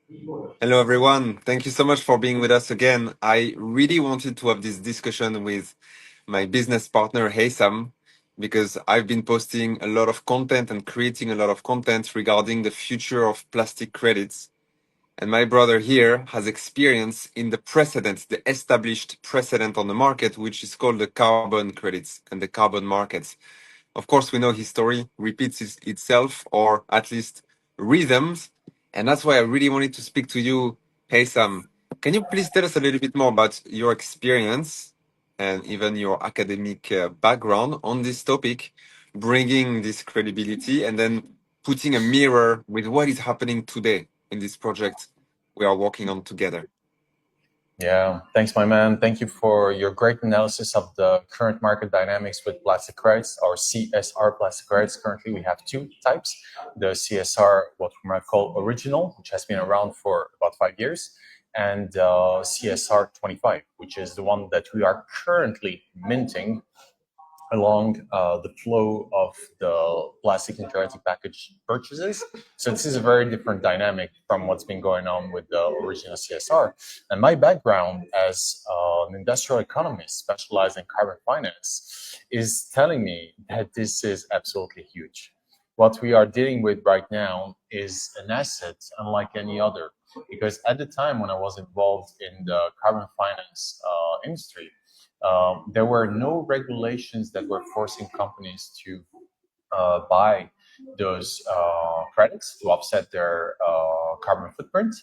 Hello, everyone. Thank you so much for being with us again. I really wanted to have this discussion with my business partner, Haysam, because I've been posting a lot of content and creating a lot of content regarding the future of plastic credits. And my brother here has experience in the precedent, the established precedent on the market, which is called the carbon credits and the carbon markets. Of course, we know his story repeats itself, or at least rhythms. And that's why I really wanted to speak to you. Hey, Sam, can you please tell us a little bit more about your experience and even your academic background on this topic, bringing this credibility and then putting a mirror with what is happening today in this project we are working on together? Yeah, thanks, my man. Thank you for your great analysis of the current market dynamics with plastic credits, or CSR plastic credits. Currently, we have two types: the CSR, what we might call original, which has been around for about 5 years, and CSR 25, which is the one that we are currently minting along the flow of the plastic interactive package purchases. So this is a very different dynamic from what's been going on with the original CSR. And my background as an industrial economist specialized in carbon finance is telling me that this is absolutely huge. What we are dealing with right now is an asset unlike any other. Because at the time when I was involved in the carbon finance industry, there were no regulations that were forcing companies to buy those credits to offset their carbon footprint,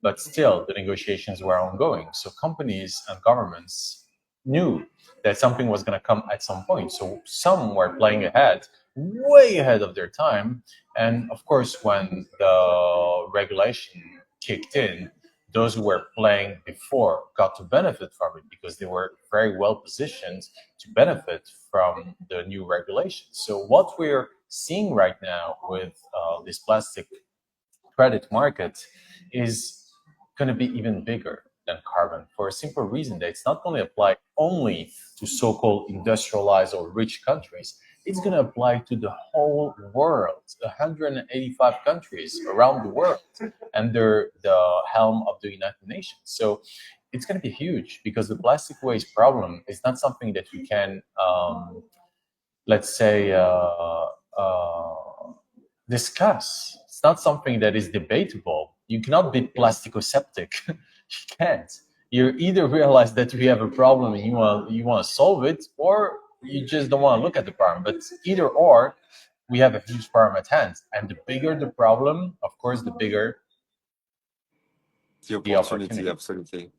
but still the negotiations were ongoing. So companies and governments knew that something was going to come at some point. So some were playing ahead, way ahead of their time. And of course, when the regulation kicked in, those who were playing before got to benefit from it because they were very well positioned to benefit from the new regulations. So what we're seeing right now with this plastic credit market is going to be even bigger than carbon for a simple reason that it's not going to apply only to so-called industrialized or rich countries. It's going to apply to the whole world, 185 countries around the world under the helm of the United Nations. So it's going to be huge because the plastic waste problem is not something that we can, let's say, discuss. It's not something that is debatable. You cannot be plasticoseptic. You can't. You either realize that we have a problem and you want to solve it, or you just don't want to look at the problem. But either or, we have a huge problem at hand. And the bigger the problem, of course, the bigger The the opportunity, opportunity. absolutely.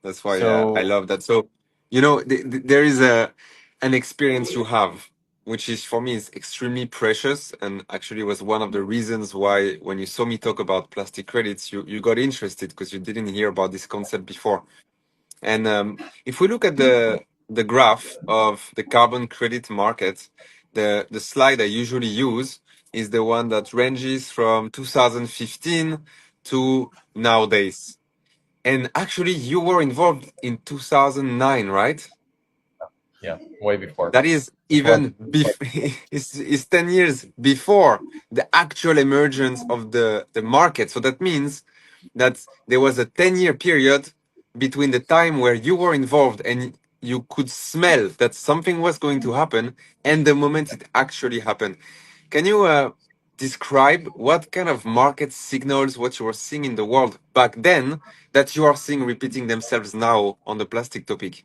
That's why I So love that. So, there is an experience you have, which is for me is extremely precious, and actually was one of the reasons why when you saw me talk about plastic credits, you got interested because you didn't hear about this concept before. And if we look at the graph of the carbon credit market, the slide I usually use is the one that ranges from 2015 to nowadays. And actually, you were involved in 2009, right? yeah, way before. That is Before. even is 10 years before the actual emergence of the market. So that means that there was a 10-year period between the time where you were involved and you could smell that something was going to happen and the moment it actually happened. Can you describe what kind of market signals, what you were seeing in the world back then that you are seeing repeating themselves now on the plastic topic?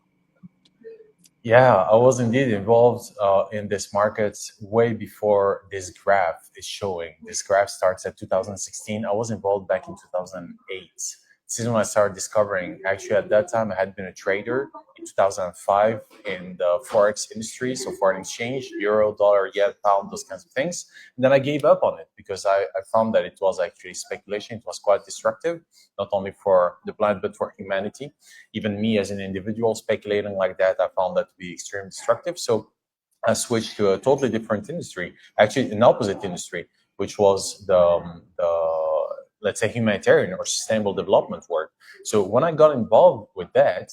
Yeah, I was indeed involved in this market way before this graph is showing. This graph starts at 2016. I was involved back in 2008. This is when I started discovering. Actually, at that time, I had been a trader in 2005 in the forex industry, so foreign exchange, euro, dollar, yen, pound, those kinds of things. And then I gave up on it because I found that it was actually speculation. It was quite destructive, not only for the planet but for humanity. Even me as an individual speculating like that, I found that to be extremely destructive. So I switched to a totally different industry, actually an opposite industry, which was the let's say humanitarian or sustainable development work. So when I got involved with that,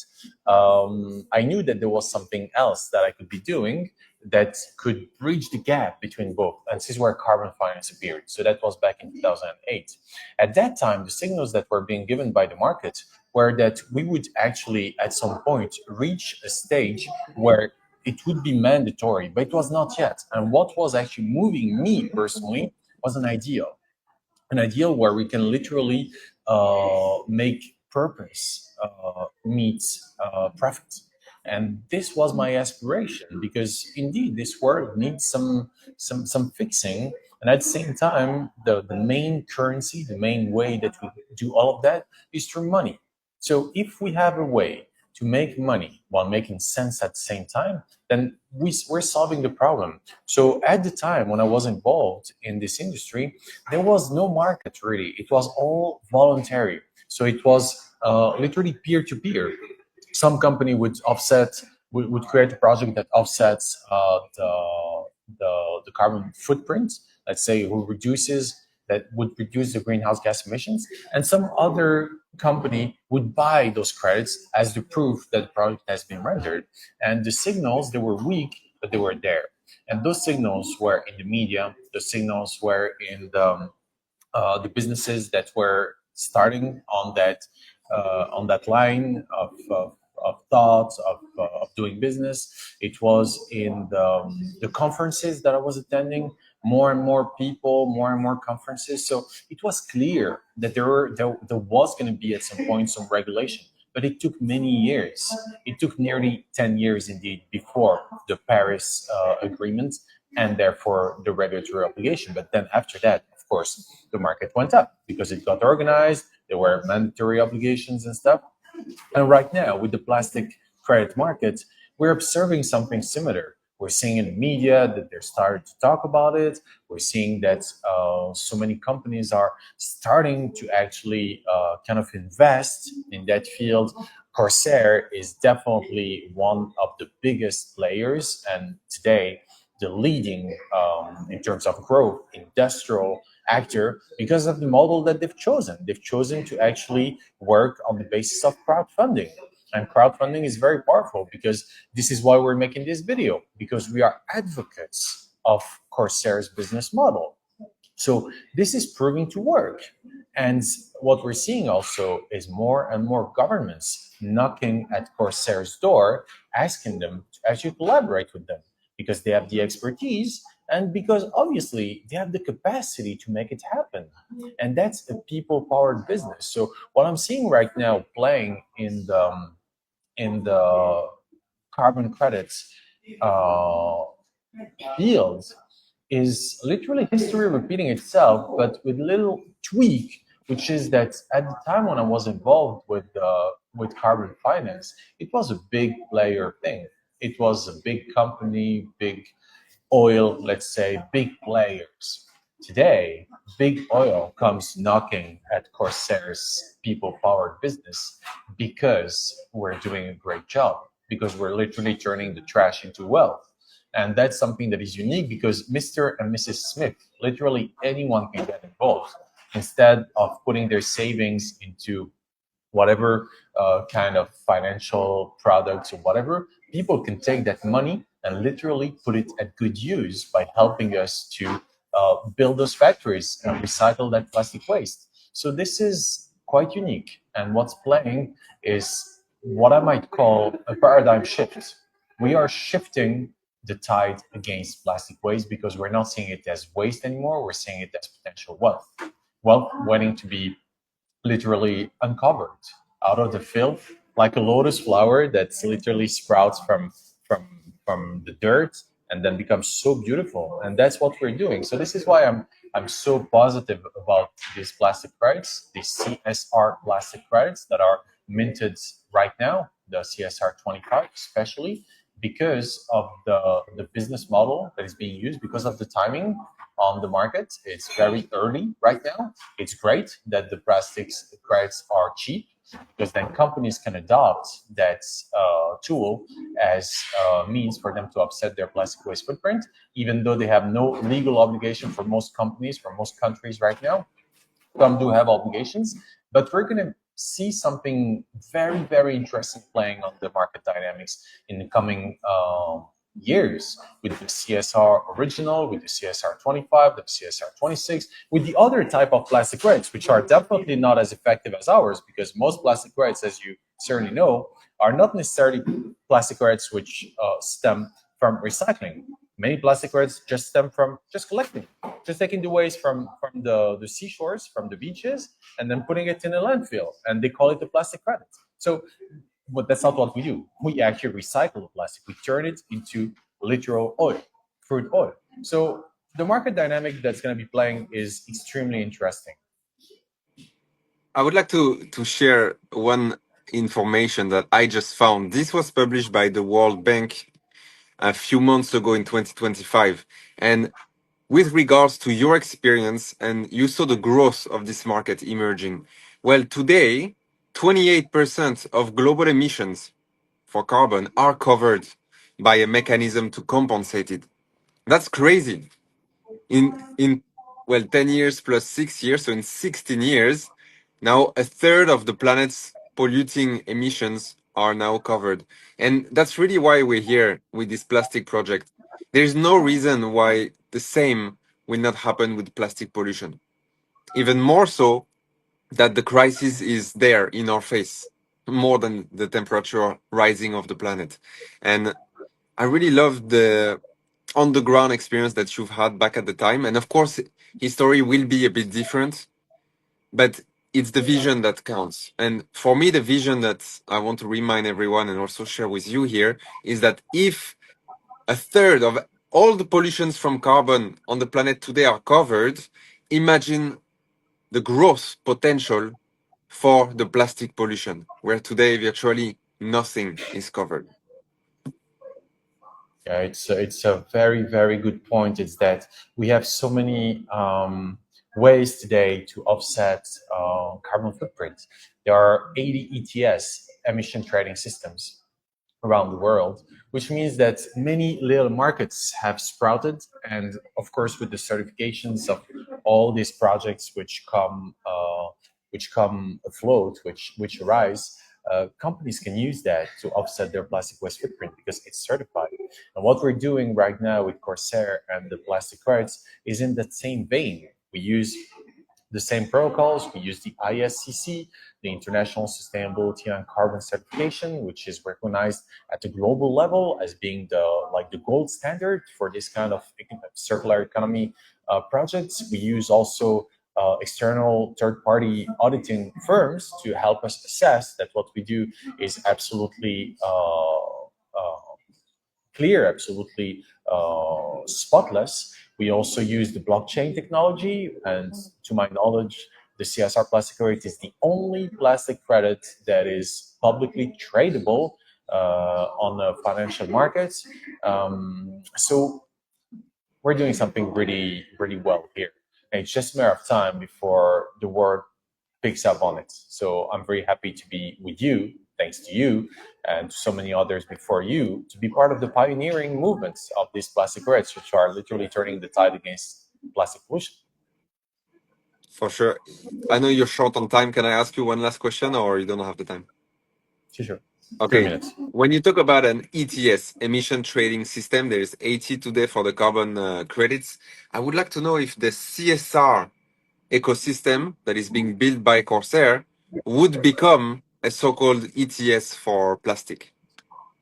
I knew that there was something else that I could be doing that could bridge the gap between both. And this is where carbon finance appeared. So that was back in 2008. At that time, the signals that were being given by the market were that we would actually, at some point, reach a stage where it would be mandatory, but it was not yet. And what was actually moving me personally was an ideal where we can literally make purpose meet profit. And this was my aspiration, because indeed this world needs some fixing. And at the same time, the main currency, the main way that we do all of that is through money. So if we have a way to make money while making sense at the same time, then we're solving the problem. So at the time when I was involved in this industry, there was no market really. It was all voluntary. So it was literally peer to peer. Some company would create a project that offsets the carbon footprint. Let's say that would reduce the greenhouse gas emissions, and some other company would buy those credits as the proof that the project has been rendered. And the signals, they were weak, but they were there. And those signals were in the media. The signals were in the businesses that were starting on that line of thoughts of doing business. It was in the conferences that I was attending. More and more people, more and more conferences. So it was clear that there was going to be at some point some regulation, but it took many years. It took nearly 10 years indeed before the Paris Agreement, and therefore the regulatory obligation. But then after that, of course, the market went up because it got organized. There were mandatory obligations and stuff. And right now, with the plastic credit market, we're observing something similar. We're seeing in the media that they're starting to talk about it. We're seeing that so many companies are starting to actually kind of invest in that field. Corsair is definitely one of the biggest players, and today the leading in terms of growth industrial actor, because of the model that they've chosen. They've chosen to actually work on the basis of crowdfunding. And crowdfunding is very powerful, because this is why we're making this video, because we are advocates of Corsair's business model. So this is proving to work. And what we're seeing also is more and more governments knocking at Corsair's door, asking them to actually collaborate with them, because they have the expertise and because obviously they have the capacity to make it happen. And that's a people-powered business. So what I'm seeing right now playing in the carbon credits uh, field is literally history repeating itself, but with little tweak, which is that at the time when I was involved with carbon finance, it was a big player thing. It was a big company, big oil, let's say, big players. Today, big oil comes knocking at Corsair's people-powered business because we're doing a great job, because we're literally turning the trash into wealth. And that's something that is unique, because Mr. and Mrs. Smith, literally anyone can get involved. Instead of putting their savings into whatever kind of financial products or whatever, people can take that money and literally put it at good use by helping us to build those factories and recycle that plastic waste. So this is quite unique. And what's playing is what I might call a paradigm shift. We are shifting the tide against plastic waste, because we're not seeing it as waste anymore. We're seeing it as potential wealth. Wealth waiting to be literally uncovered out of the filth, like a lotus flower that's literally sprouts from from the dirt and then becomes so beautiful. And that's what we're doing. So this is why I'm so positive about these plastic credits, these CSR plastic credits that are minted right now, the CSR 25 especially, because of the business model that is being used, because of the timing on the market. It's very early right now. It's great that the plastics credits are cheap, because then companies can adopt that tool as means for them to offset their plastic waste footprint, even though they have no legal obligation for most companies, for most countries right now. Some do have obligations, but we're going to see something very, very interesting playing on the market dynamics in the coming years with the CSR original, with the CSR 25, the CSR 26, with the other type of plastic credits, which are definitely not as effective as ours, because most plastic credits, as you certainly know, are not necessarily plastic credits which stem from recycling. Many plastic credits just stem from just collecting, just taking the waste from the seashores, from the beaches, and then putting it in a landfill, and they call it the plastic credit. So, but that's not what we do. We actually recycle the plastic. We turn it into literal oil, crude oil. So the market dynamic that's going to be playing is extremely interesting. I would like to share one information that I just found. This was published by the World Bank a few months ago in 2025. And with regards to your experience, and you saw the growth of this market emerging. Well, today, 28% of global emissions for carbon are covered by a mechanism to compensate it. That's crazy. In well, 10 years plus 6 years, so in 16 years, now a third of the planet's polluting emissions are now covered. And that's really why we're here with this plastic project. There's no reason why the same will not happen with plastic pollution. Even more so that the crisis is there in our face, more than the temperature rising of the planet. And I really love the on the ground experience that you've had back at the time. And of course, his story will be a bit different, but it's the vision that counts. And for me, the vision that I want to remind everyone and also share with you here is that if a third of all the pollutions from carbon on the planet today are covered, imagine the growth potential for the plastic pollution, where today virtually nothing is covered. Yeah, it's a very, very good point. It's that we have so many ways today to offset carbon footprint. There are 80 ETS, emission trading systems, around the world, which means that many little markets have sprouted. And of course, with the certifications of all these projects which come afloat, which arise, companies can use that to offset their plastic waste footprint because it's certified. And what we're doing right now with Corsair and the plastic credits is in that same vein. We use the same protocols. We use the ISCC, the International Sustainability and Carbon Certification, which is recognized at the global level as being the gold standard for this kind of circular economy projects. We use also external third-party auditing firms to help us assess that what we do is absolutely clear, absolutely spotless. We also use the blockchain technology, and to my knowledge, the CSR plastic credit is the only plastic credit that is publicly tradable on the financial markets. So we're doing something really, really well here. And it's just a matter of time before the world picks up on it. So I'm very happy to be with you, thanks to you and to so many others before you, to be part of the pioneering movements of these plastic credits, which are literally turning the tide against plastic pollution. For sure. I know you're short on time. Can I ask you one last question, or you don't have the time? Sure. 3 Okay. minutes. When you talk about an ETS, emission trading system, there's 80 today for the carbon credits. I would like to know if the CSR ecosystem that is being built by Corsair would become a so-called ETS for plastic.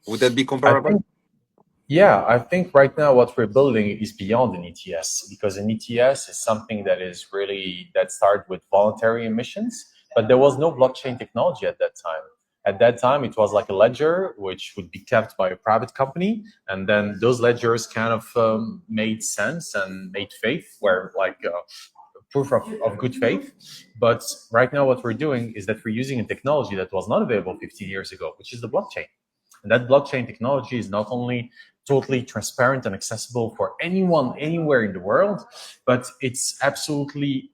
Would that be I comparable? think, yeah, I think right now what we're building is beyond an ETS, because an ETS is something that started with voluntary emissions, but there was no blockchain technology at that time. At that time, it was like a ledger which would be kept by a private company, and then those ledgers kind of made sense and made faith, where like proof of good faith. But right now, what we're doing is that we're using a technology that was not available 15 years ago, which is the blockchain. And that blockchain technology is not only totally transparent and accessible for anyone anywhere in the world, but it's absolutely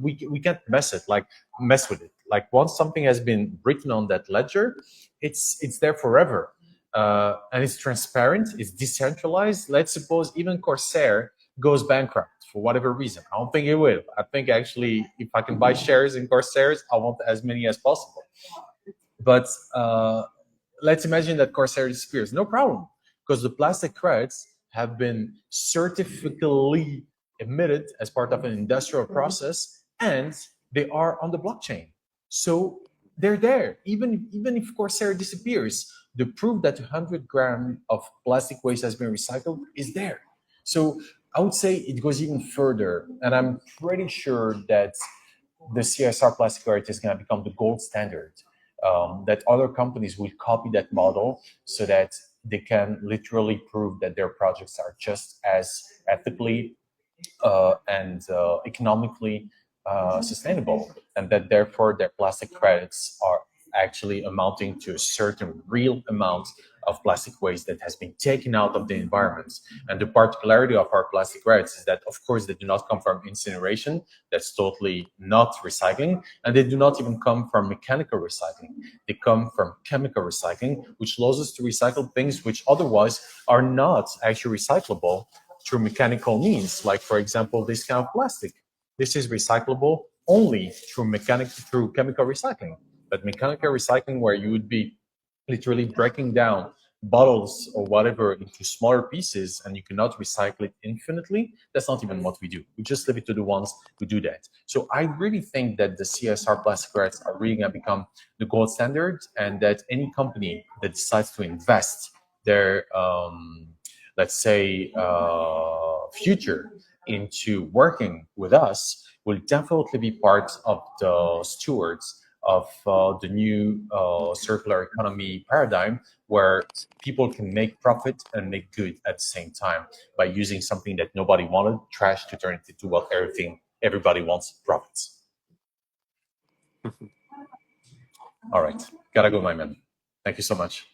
we can't mess with it. Like once something has been written on that ledger, it's there forever. And it's transparent, it's decentralized. Let's suppose even Corsair goes bankrupt for whatever reason. I don't think it will. I think actually, if I can buy shares in Corsairs, I want as many as possible. But let's imagine that Corsair disappears. No problem. because the plastic credits have been certificately emitted as part of an industrial process, and they are on the blockchain. So they're there. Even if Corsair disappears, the proof that 100 grams of plastic waste has been recycled is there. So I would say it goes even further, and I'm pretty sure that the CSR plastic credit is going to become the gold standard. That other companies will copy that model so that they can literally prove that their projects are just as ethically and economically sustainable, and that therefore their plastic credits are actually amounting to a certain real amount of plastic waste that has been taken out of the environment. And the particularity of our plastic credits is that, of course, they do not come from incineration. That's totally not recycling. And they do not even come from mechanical recycling. They come from chemical recycling, which allows us to recycle things which otherwise are not actually recyclable through mechanical means, like, for example, this kind of plastic. This is recyclable only through chemical recycling. But mechanical recycling, where you would be literally breaking down bottles or whatever into smaller pieces and you cannot recycle it infinitely, that's not even what we do. We just leave it to the ones who do that. So I really think that the CSR plastic credits are really going to become the gold standard, and that any company that decides to invest their let's say, future into working with us will definitely be part of the stewards of the new circular economy paradigm, where people can make profit and make good at the same time by using something that nobody wanted, trash, to turn it into what everybody wants, profits. All right, gotta go, my man. Thank you so much.